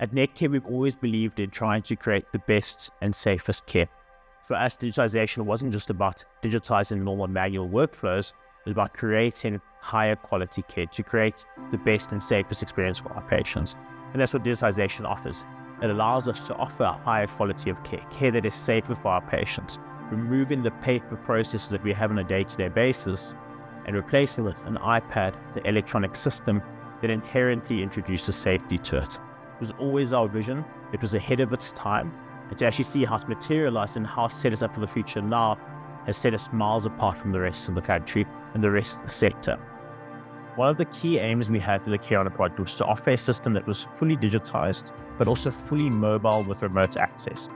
At Netcare, we've always believed in trying to create the best and safest care. For us, digitalization wasn't just about digitizing normal manual workflows, it was about creating higher quality care to create the best and safest experience for our patients. And that's what digitalization offers. It allows us to offer a higher quality of care, care that is safer for our patients, removing the paper processes that we have on a day-to-day basis and replacing with an iPad, the electronic system that inherently introduces safety to it. It was always our vision. It was ahead of its time. And to actually see how it's materialized and how it's set us up for the future now has set us miles apart from the rest of the country and the rest of the sector. One of the key aims we had for the Care On It project was to offer a system that was fully digitized, but also fully mobile with remote access.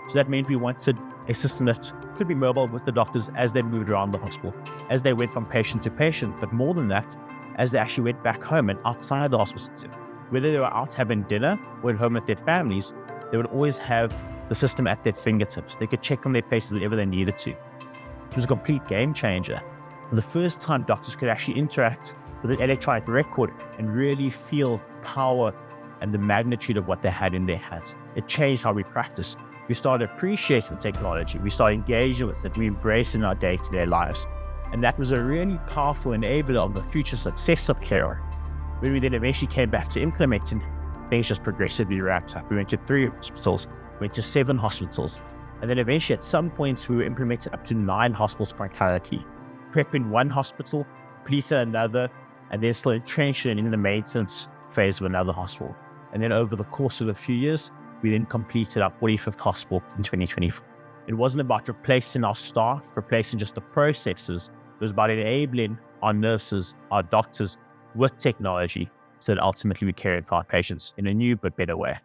So that meant we wanted a system that could be mobile with the doctors as they moved around the hospital, as they went from patient to patient, but more than that, as they actually went back home and outside the hospital. Whether they were out having dinner or at home with their families, they would always have the system at their fingertips. They could check on their patients whenever they needed to. It was a complete game changer. For the first time, doctors could actually interact with an electronic record and really feel power and the magnitude of what they had in their hands. It changed how we practice. We started appreciating technology. We started engaging with it. We embraced it in our day-to-day lives. And that was a really powerful enabler of the future success of care. When we then eventually came back to implementing, things just progressively ramped up. We went to 3 hospitals, went to 7 hospitals, and then eventually at some points we were implementing up to 9 hospitals concurrently. Prep in one hospital, police at another, and then still entrenching in the maintenance phase of another hospital. And then over the course of a few years, we then completed our 45th hospital in 2024. It wasn't about replacing our staff, replacing just the processes. It was about enabling our nurses, our doctors, with technology so that ultimately we care for our patients in a new but better way.